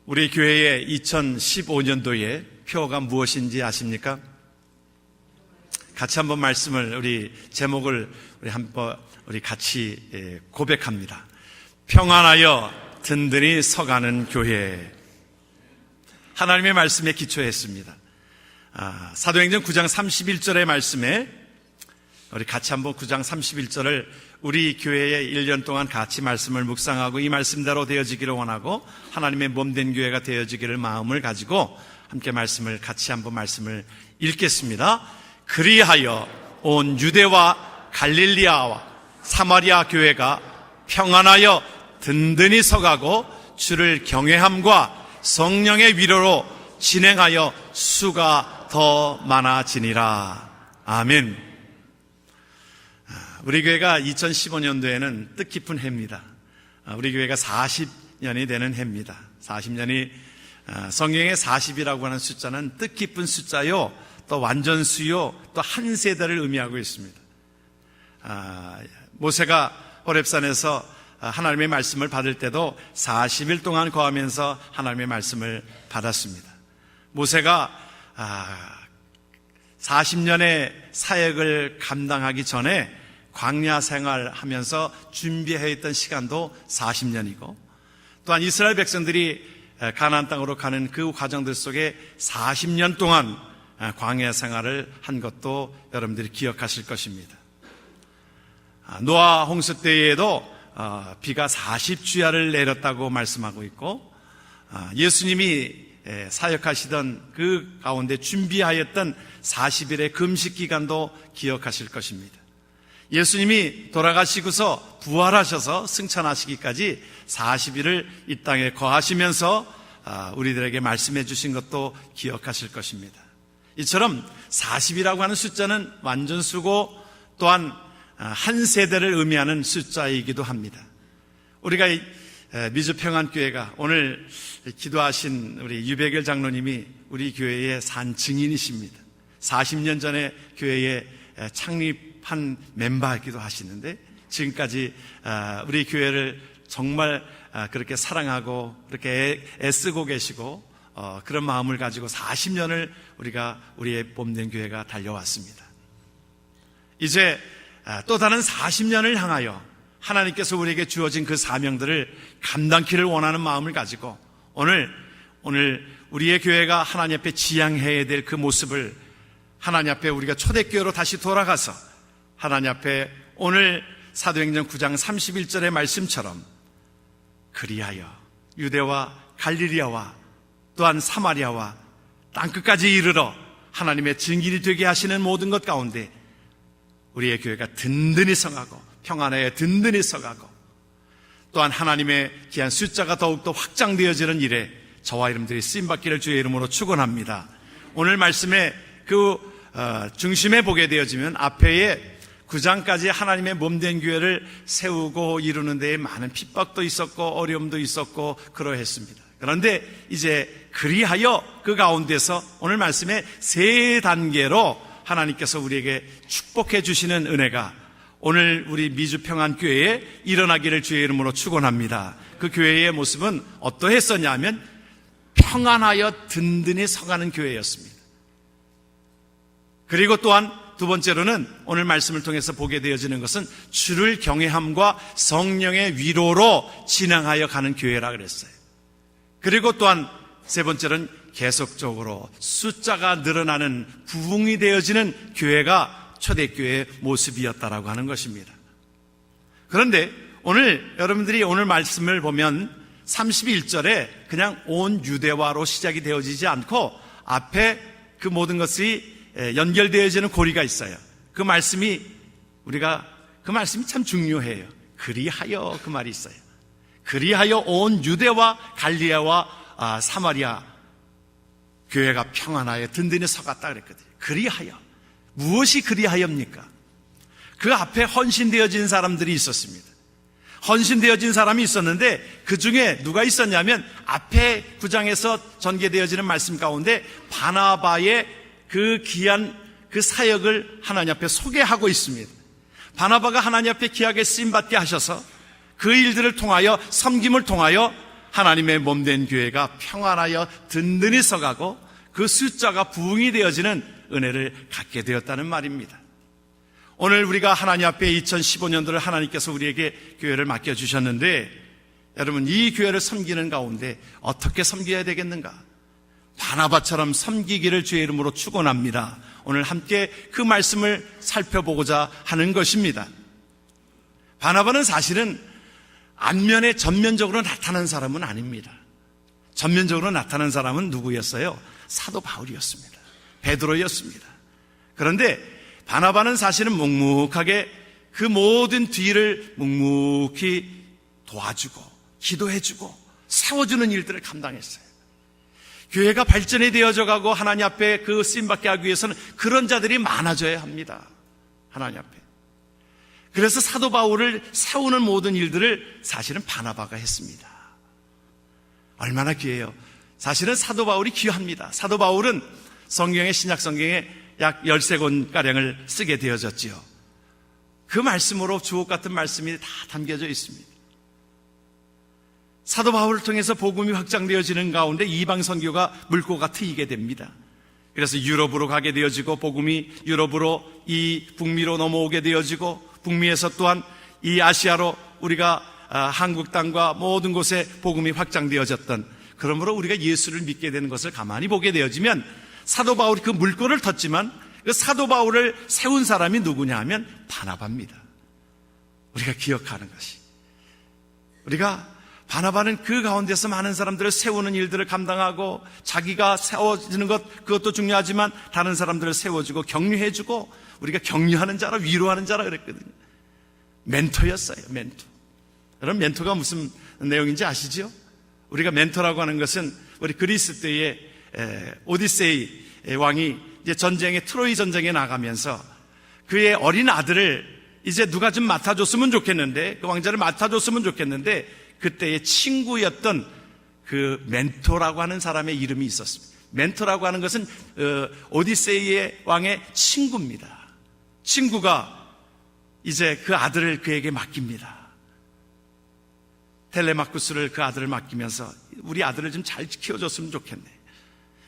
우리 교회의 2015년도의 표어가 무엇인지 아십니까? 같이 한번 말씀을 제목을 우리 같이 고백합니다. 평안하여 든든히 서가는 교회. 하나님의 말씀에 기초했습니다. 사도행전 9장 31절의 말씀에 우리 같이 한번 9장 31절을 우리 교회에 1년 동안 같이 말씀을 묵상하고 이 말씀대로 되어지기를 원하고 하나님의 몸된 교회가 되어지기를 마음을 가지고 함께 말씀을 같이 한번 말씀을 읽겠습니다. 그리하여 온 유대와 갈릴리아와 사마리아 교회가 평안하여 든든히 서가고 주를 경외함과 성령의 위로로 진행하여 수가 더 많아지니라. 아멘. 우리 교회가 2015년도에는 뜻깊은 해입니다. 우리 교회가 40년이 되는 해입니다. 40년이 성경의 40이라고 하는 숫자는 뜻깊은 숫자요, 또 완전수요, 또 한 세대를 의미하고 있습니다. 모세가 호렙산에서 하나님의 말씀을 받을 때도 40일 동안 거하면서 하나님의 말씀을 받았습니다. 모세가 40년의 사역을 감당하기 전에 광야 생활하면서 준비해 있던 시간도 40년이고, 또한 이스라엘 백성들이 가나안 땅으로 가는 그 과정들 속에 40년 동안 광야 생활을 한 것도 여러분들이 기억하실 것입니다. 노아 홍수 때에도 비가 40주야를 내렸다고 말씀하고 있고, 예수님이 사역하시던 그 가운데 준비하였던 40일의 금식 기간도 기억하실 것입니다. 예수님이 돌아가시고서 부활하셔서 승천하시기까지 40일을 이 땅에 거하시면서 우리들에게 말씀해 주신 것도 기억하실 것입니다. 이처럼 40이라고 하는 숫자는 완전수고 또한 한 세대를 의미하는 숫자이기도 합니다. 우리가 미주평안교회가 오늘 기도하신 우리 유백열 장로님이 우리 교회의 산 증인이십니다. 40년 전에 교회에 창립한 멤버이기도 하시는데 지금까지 우리 교회를 정말 그렇게 사랑하고 그렇게 애쓰고 계시고 그런 마음을 가지고 40년을 우리의 몸된 교회가 달려왔습니다. 이제 또 다른 40년을 향하여 하나님께서 우리에게 주어진 그 사명들을 감당키를 원하는 마음을 가지고 오늘 우리의 교회가 하나님 앞에 지향해야 될 그 모습을 하나님 앞에 우리가 초대교회로 다시 돌아가서 하나님 앞에 오늘 사도행전 9장 31절의 말씀처럼 그리하여 유대와 갈릴리아와 또한 사마리아와 땅끝까지 이르러 하나님의 증인이 되게 하시는 모든 것 가운데 우리의 교회가 든든히 서가고 평안에 든든히 서가고 또한 하나님의 귀한 숫자가 더욱더 확장되어지는 일에 저와 여러분들이 쓰임받기를 주의 이름으로 축원합니다. 오늘 말씀에 그 중심에 보게 되어지면 앞에에 9장까지 하나님의 몸된 교회를 세우고 이루는 데에 많은 핍박도 있었고 어려움도 있었고 그러했습니다. 그런데 이제 그리하여 그 가운데서 오늘 말씀에 세 단계로 하나님께서 우리에게 축복해 주시는 은혜가 오늘 우리 미주평안교회에 일어나기를 주의 이름으로 축원합니다. 그 교회의 모습은 어떠했었냐 하면 평안하여 든든히 서가는 교회였습니다. 그리고 또한 두 번째로는 오늘 말씀을 통해서 보게 되어지는 것은 주를 경외함과 성령의 위로로 진행하여 가는 교회라 그랬어요. 그리고 또한 세 번째는 계속적으로 숫자가 늘어나는 부흥이 되어지는 교회가 초대교회의 모습이었다라고 하는 것입니다. 그런데 오늘 여러분들이 오늘 말씀을 보면 31절에 그냥 온 유대와로 시작이 되어지지 않고 앞에 그 모든 것이 연결되어지는 고리가 있어요. 그 말씀이 참 중요해요. 그리하여 그 말이 있어요. 그리하여 온 유대와 갈릴리아와 사마리아 교회가 평안하여 든든히 서갔다 그랬거든요. 그리하여. 무엇이 그리하여입니까? 그 앞에 헌신되어진 사람들이 있었습니다. 헌신되어진 사람이 있었는데 그 중에 누가 있었냐면 앞에 9장에서 전개되어지는 말씀 가운데 바나바의 그 귀한 그 사역을 하나님 앞에 소개하고 있습니다. 바나바가 하나님 앞에 귀하게 쓰임받게 하셔서 그 일들을 통하여 섬김을 통하여 하나님의 몸된 교회가 평안하여 든든히 서가고 그 숫자가 부흥이 되어지는 은혜를 갖게 되었다는 말입니다. 오늘 우리가 하나님 앞에 2015년도를 하나님께서 우리에게 교회를 맡겨주셨는데, 여러분, 이 교회를 섬기는 가운데 어떻게 섬겨야 되겠는가? 바나바처럼 섬기기를 주의 이름으로 축원합니다. 오늘 함께 그 말씀을 살펴보고자 하는 것입니다. 바나바는 사실은 안면에 전면적으로 나타난 사람은 아닙니다. 전면적으로 나타난 사람은 누구였어요? 사도 바울이었습니다. 베드로였습니다. 그런데 바나바는 사실은 묵묵하게 그 모든 뒤를 묵묵히 도와주고 기도해주고 세워주는 일들을 감당했어요. 교회가 발전이 되어져 가고 하나님 앞에 그 쓰임받게 하기 위해서는 그런 자들이 많아져야 합니다. 하나님 앞에. 그래서 사도 바울을 세우는 모든 일들을 사실은 바나바가 했습니다. 얼마나 귀해요. 사실은 사도 바울이 귀합니다. 사도 바울은 성경의 신약 성경에 약 13권가량을 쓰게 되어졌지요. 그 말씀으로 주옥 같은 말씀이 다 담겨져 있습니다. 사도 바울을 통해서 복음이 확장되어지는 가운데 이방 선교가 물꼬가 트이게 됩니다. 그래서 유럽으로 가게 되어지고 복음이 유럽으로 이 북미로 넘어오게 되어지고 북미에서 또한 이 아시아로 우리가 한국 땅과 모든 곳에 복음이 확장되어졌던, 그러므로 우리가 예수를 믿게 되는 것을 가만히 보게 되어지면 사도 바울이 그 물꼬를 텄지만 그 사도 바울을 세운 사람이 누구냐 하면 바나바입니다. 우리가 기억하는 것이, 우리가 바나바는 그 가운데서 많은 사람들을 세우는 일들을 감당하고 자기가 세워지는 것, 그것도 중요하지만 다른 사람들을 세워주고 격려해주고, 우리가 격려하는 자라 위로하는 자라 그랬거든요. 멘토였어요. 멘토. 여러분, 멘토가 무슨 내용인지 아시죠? 우리가 멘토라고 하는 것은 우리 그리스 때의 오디세이 왕이 이제 전쟁에, 트로이 전쟁에 나가면서 그의 어린 아들을 이제 누가 좀 맡아줬으면 좋겠는데, 그 왕자를 맡아줬으면 좋겠는데, 그때의 친구였던 그 멘토라고 하는 사람의 이름이 있었습니다. 멘토라고 하는 것은 오디세이의 왕의 친구입니다. 친구가 이제 그 아들을 그에게 맡깁니다. 텔레마쿠스를 그 아들을 맡기면서 우리 아들을 좀 잘 키워줬으면 좋겠네.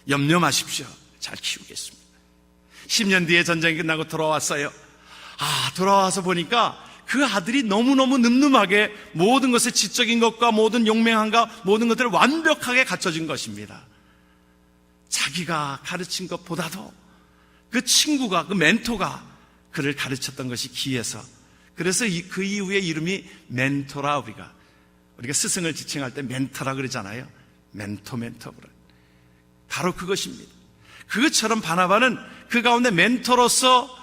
염려 마십시오. 잘 키우겠습니다. 10년 뒤에 전쟁이 끝나고 돌아왔어요. 돌아와서 보니까 그 아들이 너무너무 늠름하게 모든 것의 지적인 것과 모든 용맹함과 모든 것들을 완벽하게 갖춰진 것입니다. 자기가 가르친 것보다도 그 친구가, 그 멘토가 그를 가르쳤던 것이 기해서, 그래서 그 이후의 이름이 멘토라. 우리가 스승을 지칭할 때 멘토라 그러잖아요. 멘토. 바로 그것입니다. 그것처럼 바나바는 그 가운데 멘토로서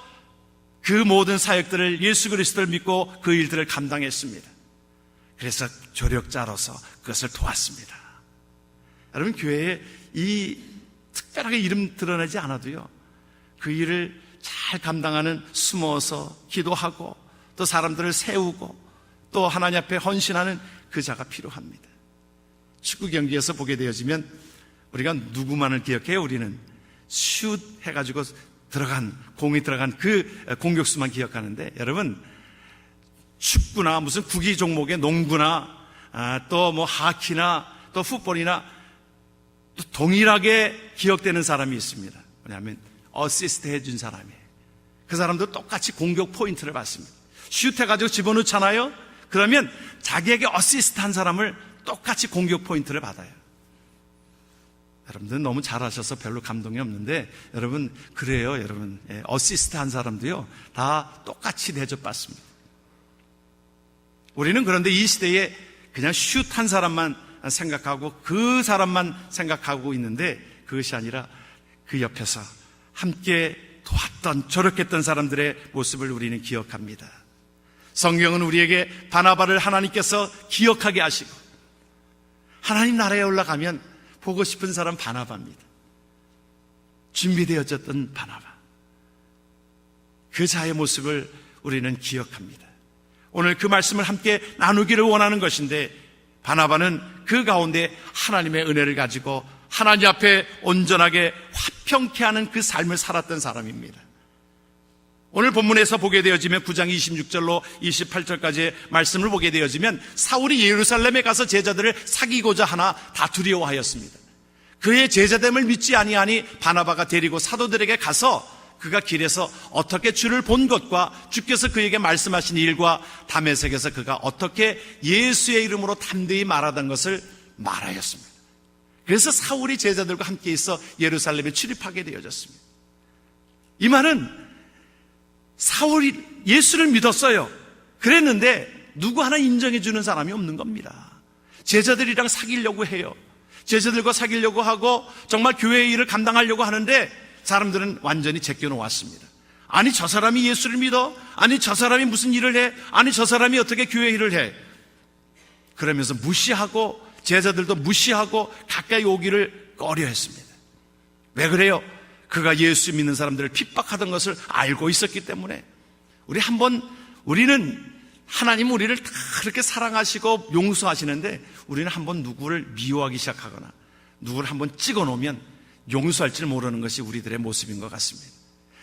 그 모든 사역들을, 예수 그리스도를 믿고 그 일들을 감당했습니다. 그래서 조력자로서 그것을 도왔습니다. 여러분, 교회에 이 특별하게 이름 드러내지 않아도요, 그 일을 잘 감당하는, 숨어서 기도하고 또 사람들을 세우고 또 하나님 앞에 헌신하는 그 자가 필요합니다. 축구 경기에서 보게 되어지면 우리가 누구만을 기억해요? 우리는 슛 해가지고 공이 들어간 그 공격수만 기억하는데, 여러분, 축구나 무슨 구기 종목의 농구나 또 뭐 하키나 또 풋볼이나 또 동일하게 기억되는 사람이 있습니다. 뭐냐면 어시스트 해준 사람이에요. 그 사람도 똑같이 공격 포인트를 받습니다. 슛 해가지고 집어넣잖아요. 그러면 자기에게 어시스트 한 사람을 똑같이 공격 포인트를 받아요. 여러분들 너무 잘하셔서 별로 감동이 없는데, 여러분, 그래요. 여러분, 어시스트 한 사람도요 다 똑같이 대접받습니다. 우리는 그런데 이 시대에 그냥 슛 한 사람만 생각하고 그 사람만 생각하고 있는데, 그것이 아니라 그 옆에서 함께 도왔던, 조력했던 사람들의 모습을 우리는 기억합니다. 성경은 우리에게 바나바를 하나님께서 기억하게 하시고, 하나님 나라에 올라가면 보고 싶은 사람 바나바입니다. 준비되어졌던 바나바. 그 자의 모습을 우리는 기억합니다. 오늘 그 말씀을 함께 나누기를 원하는 것인데, 바나바는 그 가운데 하나님의 은혜를 가지고 하나님 앞에 온전하게 화평케 하는 그 삶을 살았던 사람입니다. 오늘 본문에서 보게 되어지면 9장 26절로 28절까지의 말씀을 보게 되어지면 사울이 예루살렘에 가서 제자들을 사귀고자 하나 다 두려워하였습니다. 그의 제자됨을 믿지 아니하니 바나바가 데리고 사도들에게 가서 그가 길에서 어떻게 주를 본 것과 주께서 그에게 말씀하신 일과 다메섹에서 그가 어떻게 예수의 이름으로 담대히 말하던 것을 말하였습니다. 그래서 사울이 제자들과 함께 있어 예루살렘에 출입하게 되어졌습니다. 이 말은 사울이 예수를 믿었어요. 그랬는데 누구 하나 인정해 주는 사람이 없는 겁니다. 제자들이랑 사귀려고 해요. 제자들과 사귀려고 하고 정말 교회의 일을 감당하려고 하는데 사람들은 완전히 제껴놓았습니다. 아니 저 사람이 예수를 믿어? 아니 저 사람이 무슨 일을 해? 아니 저 사람이 어떻게 교회 일을 해? 그러면서 무시하고 제자들도 무시하고 가까이 오기를 꺼려했습니다. 왜 그래요? 그가 예수 믿는 사람들을 핍박하던 것을 알고 있었기 때문에. 우리는 하나님 우리를 다 그렇게 사랑하시고 용서하시는데 우리는 한번 누구를 미워하기 시작하거나 누구를 한번 찍어놓으면 용서할 줄 모르는 것이 우리들의 모습인 것 같습니다.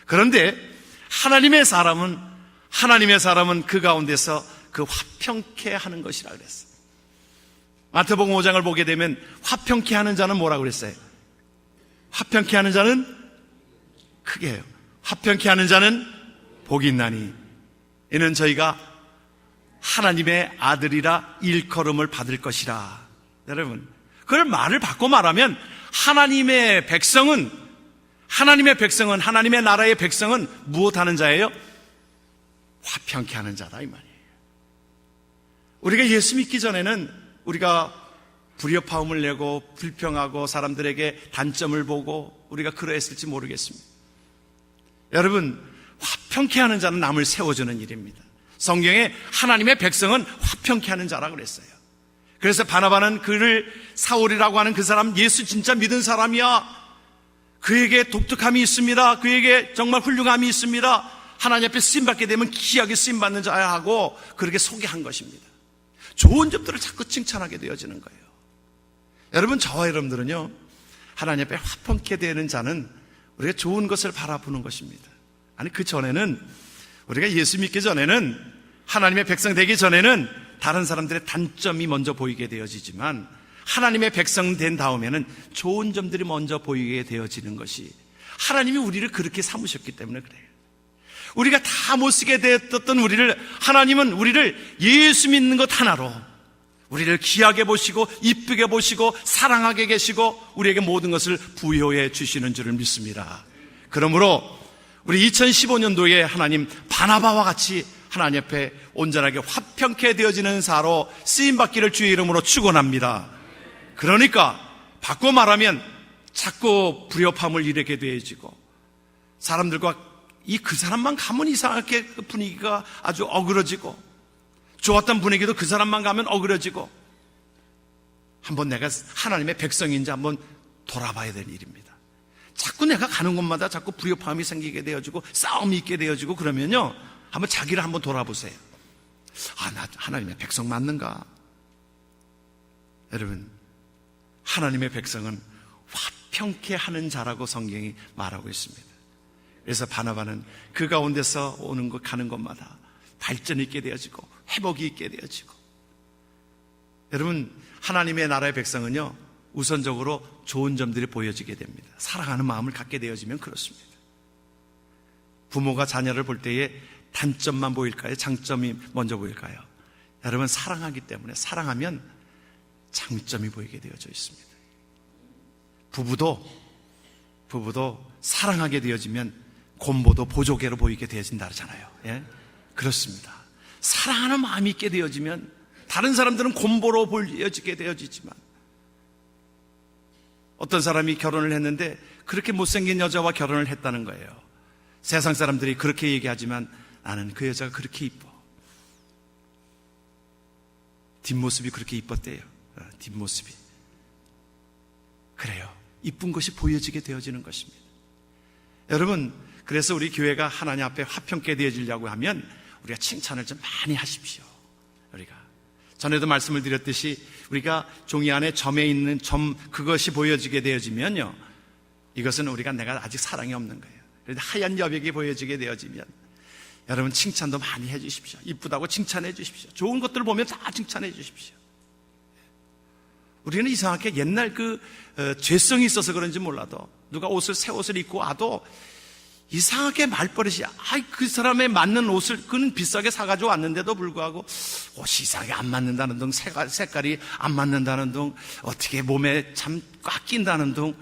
그런데 하나님의 사람은 그 가운데서 그 화평케 하는 것이라 그랬어요. 마태복음 5장을 보게 되면 화평케 하는 자는 뭐라고 그랬어요? 화평케 하는 자는 크게 해요. 화평케 하는 자는 복이 있나니 이는 저희가 하나님의 아들이라 일컬음을 받을 것이라. 여러분, 그걸 말을 바꿔 말하면 하나님의 백성은 하나님의 나라의 백성은 무엇하는 자예요? 화평케 하는 자다 이 말이에요. 우리가 예수 믿기 전에는 우리가 불협화음을 내고 불평하고 사람들에게 단점을 보고 우리가 그러했을지 모르겠습니다. 여러분, 화평케 하는 자는 남을 세워주는 일입니다. 성경에 하나님의 백성은 화평케 하는 자라고 그랬어요. 그래서 바나바는 그를 사울이라고 하는 그 사람, 예수 진짜 믿은 사람이야. 그에게 독특함이 있습니다. 그에게 정말 훌륭함이 있습니다. 하나님 앞에 쓰임받게 되면 귀하게 쓰임받는 자야 하고 그렇게 소개한 것입니다. 좋은 점들을 자꾸 칭찬하게 되어지는 거예요. 여러분, 저와 여러분들은요, 하나님 앞에 화평케 되는 자는 우리가 좋은 것을 바라보는 것입니다. 아니, 그 전에는, 우리가 예수 믿기 전에는, 하나님의 백성 되기 전에는 다른 사람들의 단점이 먼저 보이게 되어지지만 하나님의 백성 된 다음에는 좋은 점들이 먼저 보이게 되어지는 것이 하나님이 우리를 그렇게 삼으셨기 때문에 그래요. 우리가 다 못쓰게 되었던 우리를, 하나님은 우리를 예수 믿는 것 하나로 우리를 귀하게 보시고 이쁘게 보시고 사랑하게 계시고 우리에게 모든 것을 부여해 주시는 줄을 믿습니다. 그러므로 우리 2015년도에 하나님 바나바와 같이 하나님 앞에 온전하게 화평케 되어지는 자로 쓰임받기를 주의 이름으로 축원합니다. 그러니까 바꿔 말하면 자꾸 불협화음을 일으키게 되어지고 사람들과 그 사람만 가면 이상하게 그 분위기가 아주 어그러지고 좋았던 분위기도 그 사람만 가면 어그러지고 한번 내가 하나님의 백성인지 한번 돌아봐야 될 일입니다. 자꾸 내가 가는 곳마다 자꾸 불협화음이 생기게 되어지고 싸움이 있게 되어지고 그러면요, 한번 자기를 한번 돌아보세요. 나 하나님의 백성 맞는가? 여러분, 하나님의 백성은 화평케 하는 자라고 성경이 말하고 있습니다. 그래서 바나바는 그 가운데서 오는 것 가는 곳마다 발전이 있게 되어지고 회복이 있게 되어지고. 여러분, 하나님의 나라의 백성은요, 우선적으로 좋은 점들이 보여지게 됩니다. 사랑하는 마음을 갖게 되어지면 그렇습니다. 부모가 자녀를 볼 때에 단점만 보일까요? 장점이 먼저 보일까요? 여러분, 사랑하기 때문에, 사랑하면 장점이 보이게 되어져 있습니다. 부부도 사랑하게 되어지면 곰보도 보조개로 보이게 되어진다 그러잖아요. 예? 그렇습니다. 사랑하는 마음이 있게 되어지면 다른 사람들은 곰보로 보여지게 되어지지만, 어떤 사람이 결혼을 했는데 그렇게 못생긴 여자와 결혼을 했다는 거예요. 세상 사람들이 그렇게 얘기하지만 나는 그 여자가 그렇게 이뻐. 뒷모습이 그렇게 이뻤대요. 뒷모습이. 그래요. 이쁜 것이 보여지게 되어지는 것입니다. 여러분, 그래서 우리 교회가 하나님 앞에 화평케 되어지려고 하면 우리가 칭찬을 좀 많이 하십시오. 우리가 전에도 말씀을 드렸듯이 우리가 종이 안에 점에 있는 점, 그것이 보여지게 되어지면요, 이것은 내가 아직 사랑이 없는 거예요. 그런데 하얀 여백이 보여지게 되어지면 여러분 칭찬도 많이 해 주십시오. 이쁘다고 칭찬해 주십시오. 좋은 것들 보면 다 칭찬해 주십시오. 우리는 이상하게 옛날 죄성이 있어서 그런지 몰라도 누가 새 옷을 입고 와도 이상하게 말버릇이, 그 사람에 맞는 옷을 그는 비싸게 사가지고 왔는데도 불구하고 옷이 이상하게 안 맞는다는 둥, 색깔이 안 맞는다는 둥, 어떻게 몸에 참 꽉 낀다는 둥.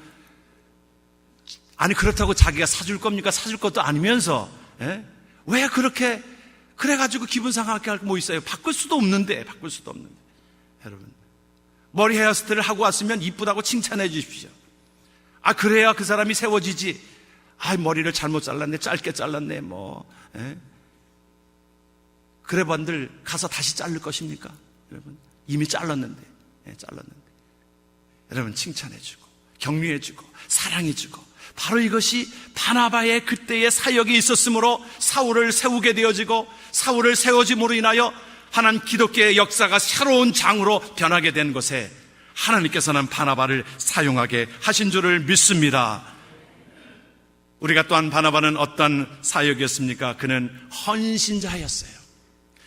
아니 그렇다고 자기가 사줄 겁니까? 사줄 것도 아니면서 왜 그렇게 그래가지고 기분 상하게 할 뭐 있어요? 바꿀 수도 없는데. 여러분, 머리 헤어스타일을 하고 왔으면 이쁘다고 칭찬해 주십시오. 그래야 그 사람이 세워지지. 머리를 잘못 잘랐네, 짧게 잘랐네, 그래 반들 가서 다시 자를 것입니까? 여러분, 이미 잘랐는데. 여러분, 칭찬해주고, 격려해주고, 사랑해주고, 바로 이것이 바나바의 그때의 사역이 있었으므로 사울을 세우게 되어지고, 사울을 세워짐으로 인하여 하나님 기독교의 역사가 새로운 장으로 변하게 된 것에 하나님께서는 바나바를 사용하게 하신 줄을 믿습니다. 우리가 또한 바나바는 어떤 사역이었습니까? 그는 헌신자였어요.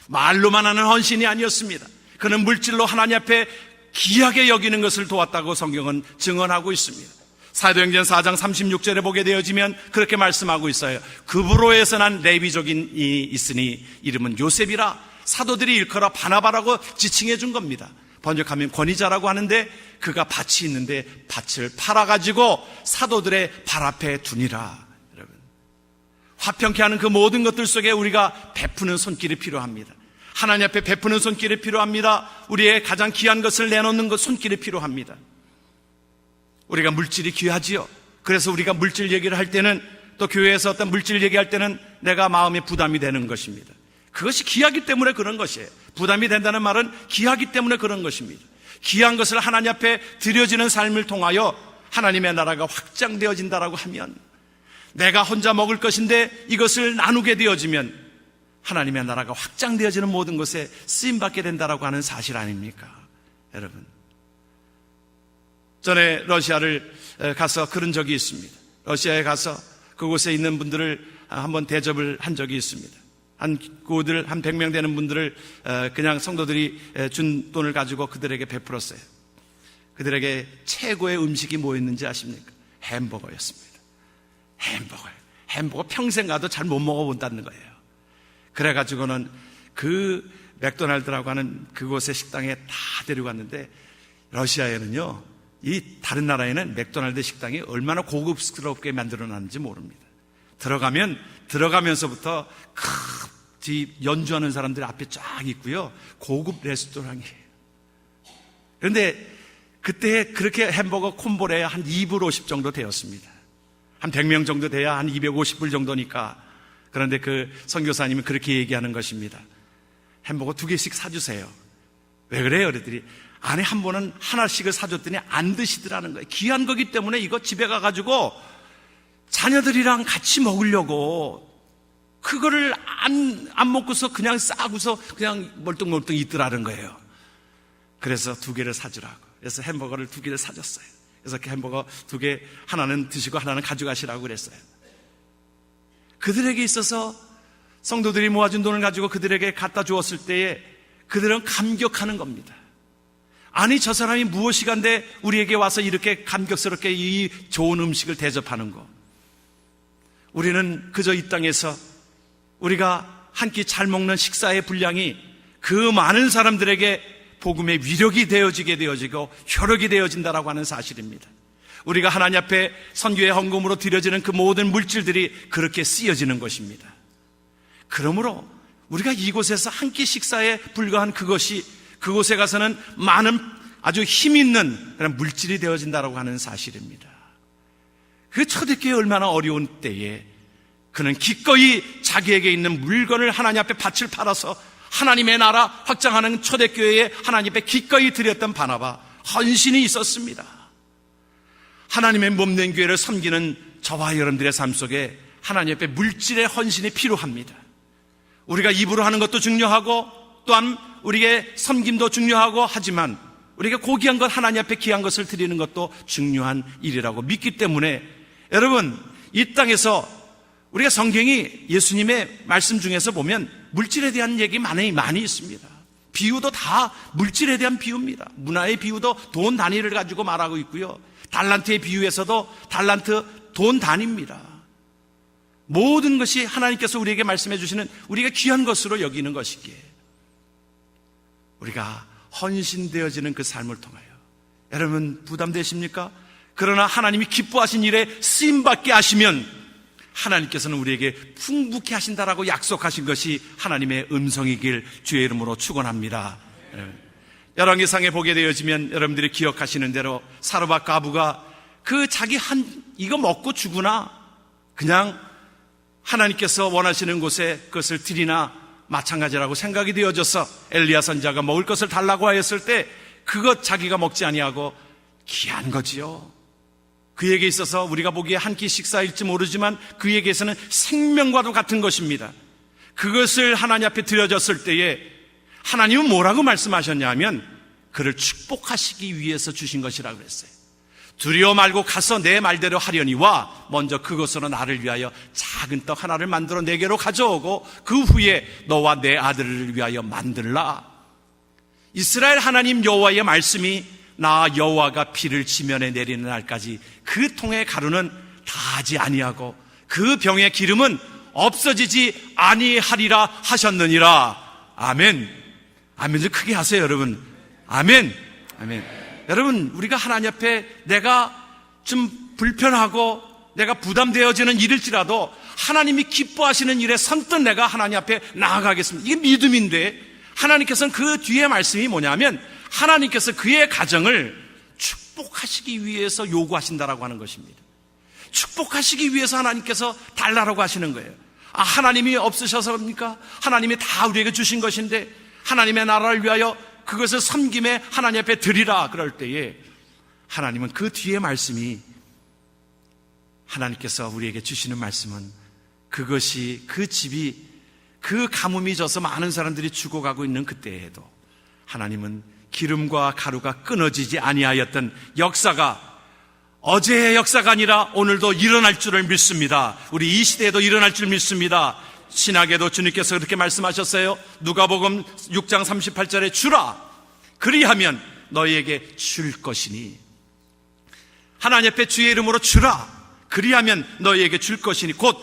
말로만 하는 헌신이 아니었습니다. 그는 물질로 하나님 앞에 귀하게 여기는 것을 도왔다고 성경은 증언하고 있습니다. 사도행전 4장 36절에 보게 되어지면 그렇게 말씀하고 있어요. 급으로에서 난 레위족인이 있으니 이름은 요셉이라 사도들이 일컬어 바나바라고 지칭해 준 겁니다. 번역하면 권위자라고 하는데 그가 밭이 있는데 밭을 팔아가지고 사도들의 발 앞에 두니라. 여러분, 화평케 하는 그 모든 것들 속에 우리가 베푸는 손길이 필요합니다. 하나님 앞에 베푸는 손길이 필요합니다. 우리의 가장 귀한 것을 내놓는 것 손길이 필요합니다. 우리가 물질이 귀하지요. 그래서 우리가 물질 얘기를 할 때는, 또 교회에서 어떤 물질 얘기할 때는 내가 마음에 부담이 되는 것입니다. 그것이 귀하기 때문에 그런 것이에요. 부담이 된다는 말은 귀하기 때문에 그런 것입니다. 귀한 것을 하나님 앞에 드려지는 삶을 통하여 하나님의 나라가 확장되어진다라고 하면, 내가 혼자 먹을 것인데 이것을 나누게 되어지면 하나님의 나라가 확장되어지는 모든 것에 쓰임받게 된다라고 하는 사실 아닙니까? 여러분, 전에 러시아를 가서 그런 적이 있습니다. 러시아에 가서 그곳에 있는 분들을 한번 대접을 한 적이 있습니다. 한 100명 되는 분들을 그냥 성도들이 준 돈을 가지고 그들에게 베풀었어요. 그들에게 최고의 음식이 뭐였는지 아십니까? 햄버거였습니다. 햄버거 평생 가도 잘 못 먹어본다는 거예요. 그래가지고는 그 맥도날드라고 하는 그곳의 식당에 다 데려갔는데, 러시아에는요, 이 다른 나라에는 맥도날드 식당이 얼마나 고급스럽게 만들어놨는지 모릅니다. 들어가면서부터 연주하는 사람들이 앞에 쫙 있고요, 고급 레스토랑이에요. 그런데 그때 그렇게 햄버거 콤보에 한 2불 50 정도 되었습니다. 한 100명 정도 돼야 한 250불 정도니까. 그런데 그 선교사님은 그렇게 얘기하는 것입니다. 햄버거 2개씩 사주세요. 왜 그래요? 그랬더니 아내 한 번은 하나씩을 사줬더니 안 드시더라는 거예요. 귀한 거기 때문에 이거 집에 가가지고 자녀들이랑 같이 먹으려고 그거를 안 먹고서 그냥 싸고서 그냥 멀뚱멀뚱 있더라는 거예요. 그래서 2개를 사주라고. 그래서 햄버거를 2개를 사줬어요. 그래서 그 햄버거 2개, 하나는 드시고 하나는 가져가시라고 그랬어요. 그들에게 있어서 성도들이 모아준 돈을 가지고 그들에게 갖다 주었을 때에 그들은 감격하는 겁니다. 아니, 저 사람이 무엇이간데 우리에게 와서 이렇게 감격스럽게 이 좋은 음식을 대접하는 거. 우리는 그저 이 땅에서 우리가 한 끼 잘 먹는 식사의 분량이 그 많은 사람들에게 복음의 위력이 되어지고 혈육이 되어진다라고 하는 사실입니다. 우리가 하나님 앞에 선교의 헌금으로 드려지는 그 모든 물질들이 그렇게 쓰여지는 것입니다. 그러므로 우리가 이곳에서 한 끼 식사에 불과한 그것이 그곳에 가서는 많은 아주 힘 있는 그런 물질이 되어진다라고 하는 사실입니다. 그 초대교회 얼마나 어려운 때에 그는 기꺼이 자기에게 있는 물건을 하나님 앞에 밭을 팔아서 하나님의 나라 확장하는 초대교회에 하나님 앞에 기꺼이 드렸던 바나바, 헌신이 있었습니다. 하나님의 몸된 교회를 섬기는 저와 여러분들의 삶 속에 하나님 앞에 물질의 헌신이 필요합니다. 우리가 입으로 하는 것도 중요하고 또한 우리의 섬김도 중요하고 하지만 우리가 고귀한 것, 하나님 앞에 귀한 것을 드리는 것도 중요한 일이라고 믿기 때문에 여러분, 이 땅에서 우리가 성경이 예수님의 말씀 중에서 보면 물질에 대한 얘기 많이 있습니다. 비유도 다 물질에 대한 비유입니다. 문화의 비유도 돈 단위를 가지고 말하고 있고요. 달란트의 비유에서도 달란트 돈 단위입니다. 모든 것이 하나님께서 우리에게 말씀해 주시는 우리가 귀한 것으로 여기는 것이기에 우리가 헌신되어지는 그 삶을 통하여 여러분 부담되십니까? 그러나 하나님이 기뻐하신 일에 쓰임받게 하시면 하나님께서는 우리에게 풍부케 하신다라고 약속하신 것이 하나님의 음성이길 주의 이름으로 축원합니다. 열왕기상에 보게 되어지면 여러분들이 기억하시는 대로 사르밧 과부가 그 자기 이거 먹고 죽으나 그냥 하나님께서 원하시는 곳에 그것을 드리나 마찬가지라고 생각이 되어져서 엘리야 선지자가 먹을 것을 달라고 하였을 때 그것 자기가 먹지 아니하고 귀한 거지요. 그에게 있어서 우리가 보기에 한 끼 식사일지 모르지만 그에게서는 생명과도 같은 것입니다. 그것을 하나님 앞에 드려졌을 때에 하나님은 뭐라고 말씀하셨냐 하면 그를 축복하시기 위해서 주신 것이라고 그랬어요. 두려워 말고 가서 내 말대로 하려니와 먼저 그것으로 나를 위하여 작은 떡 하나를 만들어 내게로 가져오고 그 후에 너와 내 아들을 위하여 만들라. 이스라엘 하나님 여호와의 말씀이 나 여호와가 비를 지면에 내리는 날까지 그 통의 가루는 다하지 아니하고 그 병의 기름은 없어지지 아니하리라 하셨느니라. 아멘. 아멘 좀 크게 하세요 여러분. 아멘. 아멘. 여러분 우리가 하나님 앞에 내가 좀 불편하고 내가 부담되어지는 일일지라도 하나님이 기뻐하시는 일에 선뜻 내가 하나님 앞에 나아가겠습니다. 이게 믿음인데 하나님께서는 그 뒤에 말씀이 뭐냐면 하나님께서 그의 가정을 축복하시기 위해서 요구하신다라고 하는 것입니다. 축복하시기 위해서 하나님께서 달라라고 하시는 거예요. 아, 하나님이 없으셔서입니까? 하나님이 다 우리에게 주신 것인데 하나님의 나라를 위하여 그것을 섬김에 하나님 앞에 드리라 그럴 때에 하나님은 그 뒤에 말씀이 하나님께서 우리에게 주시는 말씀은 그것이 그 집이 그 가뭄이 져서 많은 사람들이 죽어가고 있는 그때에도 하나님은 기름과 가루가 끊어지지 아니하였던 역사가 어제의 역사가 아니라 오늘도 일어날 줄을 믿습니다. 우리 이 시대에도 일어날 줄 믿습니다. 신약에도 주님께서 그렇게 말씀하셨어요. 누가복음 6장 38절에 주라 그리하면 너희에게 줄 것이니 하나님 앞에 주의 이름으로 주라 그리하면 너희에게 줄 것이니 곧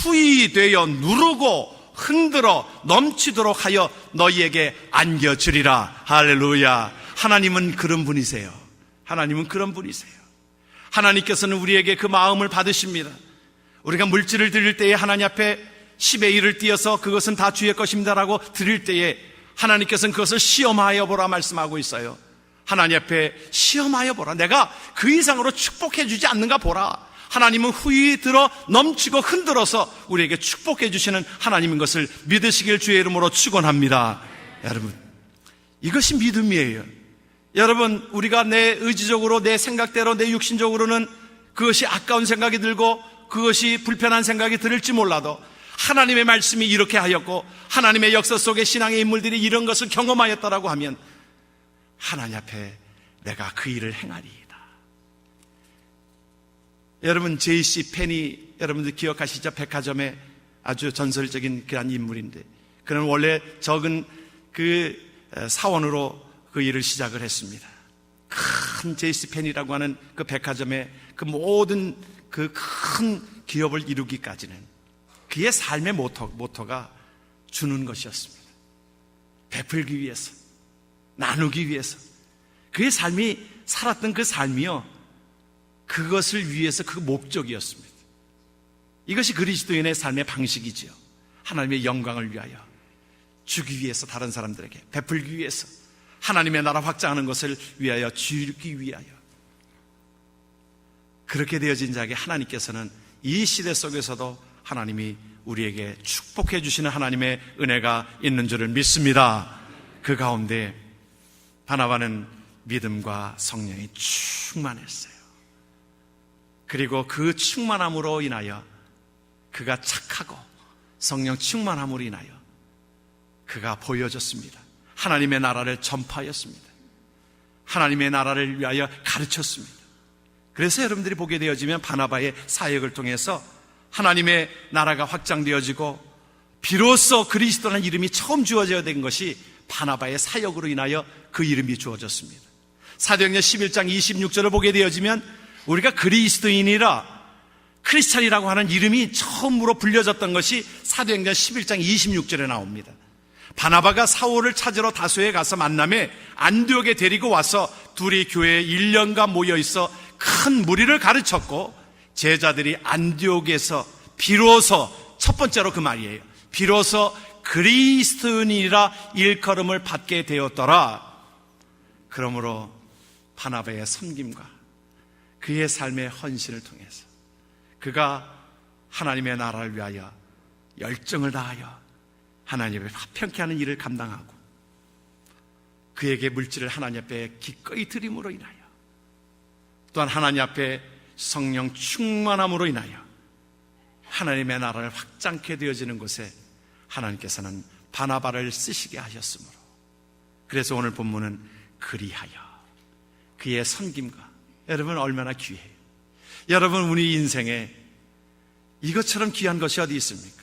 후히되어 누르고 흔들어 넘치도록 하여 너희에게 안겨주리라. 할렐루야. 하나님은 그런 분이세요. 하나님은 그런 분이세요. 하나님께서는 우리에게 그 마음을 받으십니다. 우리가 물질을 드릴 때에 하나님 앞에 10의 1을 띄어서 그것은 다 주의 것입니다라고 드릴 때에 하나님께서는 그것을 시험하여 보라 말씀하고 있어요. 하나님 앞에 시험하여 보라. 내가 그 이상으로 축복해 주지 않는가 보라. 하나님은 후히 들어 넘치고 흔들어서 우리에게 축복해 주시는 하나님인 것을 믿으시길 주의 이름으로 축원합니다. 여러분 이것이 믿음이에요. 여러분 우리가 내 의지적으로 내 생각대로 내 육신적으로는 그것이 아까운 생각이 들고 그것이 불편한 생각이 들을지 몰라도 하나님의 말씀이 이렇게 하였고 하나님의 역사 속의 신앙의 인물들이 이런 것을 경험하였다라고 하면 하나님 앞에 내가 그 일을 행하리이다. 여러분 J.C. 펜이 여러분들 기억하시죠? 백화점의 아주 전설적인 그런 인물인데 그는 원래 적은 그 사원으로 그 일을 시작을 했습니다. 큰 J.C. 펜이라고 하는 그 백화점의 그 모든 그 큰 기업을 이루기까지는 그의 삶의 모토가 주는 것이었습니다. 베풀기 위해서, 나누기 위해서 그의 삶이 살았던 그 삶이요 그것을 위해서 그 목적이었습니다. 이것이 그리스도인의 삶의 방식이지요. 하나님의 영광을 위하여 주기 위해서 다른 사람들에게 베풀기 위해서 하나님의 나라 확장하는 것을 위하여 주기 위하여 그렇게 되어진 자에게 하나님께서는 이 시대 속에서도 하나님이 우리에게 축복해 주시는 하나님의 은혜가 있는 줄을 믿습니다. 그 가운데 바나바는 믿음과 성령이 충만했어요. 그리고 그 충만함으로 인하여 그가 착하고 성령 충만함으로 인하여 그가 보여줬습니다. 하나님의 나라를 전파하였습니다. 하나님의 나라를 위하여 가르쳤습니다. 그래서 여러분들이 보게 되어지면 바나바의 사역을 통해서 하나님의 나라가 확장되어지고 비로소 그리스도라는 이름이 처음 주어져야 된 것이 바나바의 사역으로 인하여 그 이름이 주어졌습니다. 사도행전 11장 26절을 보게 되어지면 우리가 그리스도인이라 크리스찬이라고 하는 이름이 처음으로 불려졌던 것이 사도행전 11장 26절에 나옵니다. 바나바가 사울을 찾으러 다소에 가서 만남에 안디옥에 데리고 와서 둘이 교회에 1년간 모여 있어 큰 무리를 가르쳤고 제자들이 안디옥에서 비로소 첫 번째로 그 말이에요. 비로소 그리스도인이라 일컬음을 받게 되었더라. 그러므로 바나바의 섬김과 그의 삶의 헌신을 통해서 그가 하나님의 나라를 위하여 열정을 다하여 하나님의 화평케 하는 일을 감당하고 그에게 물질을 하나님 앞에 기꺼이 드림으로 인하여 또한 하나님 앞에 성령 충만함으로 인하여 하나님의 나라를 확장케 되어지는 곳에 하나님께서는 바나바를 쓰시게 하셨으므로 그래서 오늘 본문은 그리하여 그의 섬김과 여러분 얼마나 귀해요. 여러분 우리 인생에 이것처럼 귀한 것이 어디 있습니까?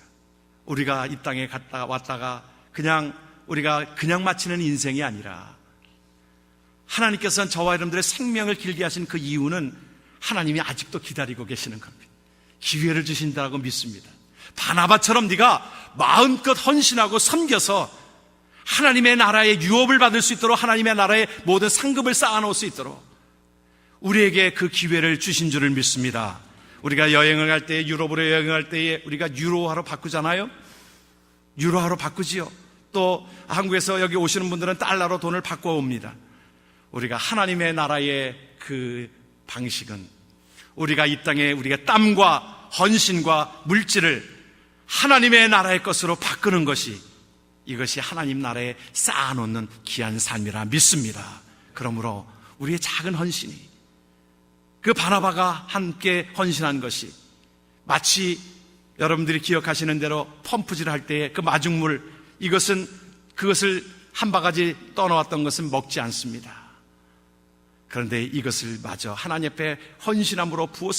우리가 이 땅에 갔다 왔다가 우리가 그냥 마치는 인생이 아니라 하나님께서는 저와 여러분들의 생명을 길게 하신 그 이유는 하나님이 아직도 기다리고 계시는 겁니다. 기회를 주신다고 믿습니다. 바나바처럼 네가 마음껏 헌신하고 섬겨서 하나님의 나라의 유업을 받을 수 있도록 하나님의 나라의 모든 상급을 쌓아놓을 수 있도록 우리에게 그 기회를 주신 줄을 믿습니다. 우리가 여행을 갈 때 유럽으로 여행할 때에 우리가 유로화로 바꾸잖아요. 유로화로 바꾸지요. 또 한국에서 여기 오시는 분들은 달러로 돈을 바꿔옵니다. 우리가 하나님의 나라의 그 방식은 우리가 이 땅에 우리가 땀과 헌신과 물질을 하나님의 나라의 것으로 바꾸는 것이 이것이 하나님 나라에 쌓아놓는 귀한 삶이라 믿습니다. 그러므로 우리의 작은 헌신이 그 바나바가 함께 헌신한 것이 마치 여러분들이 기억하시는 대로 펌프질을 할 때의 그 마중물 그것을 한 바가지 떠놓았던 것은 먹지 않습니다. 그런데 이것을 마저 하나님 앞에 헌신함으로 부었을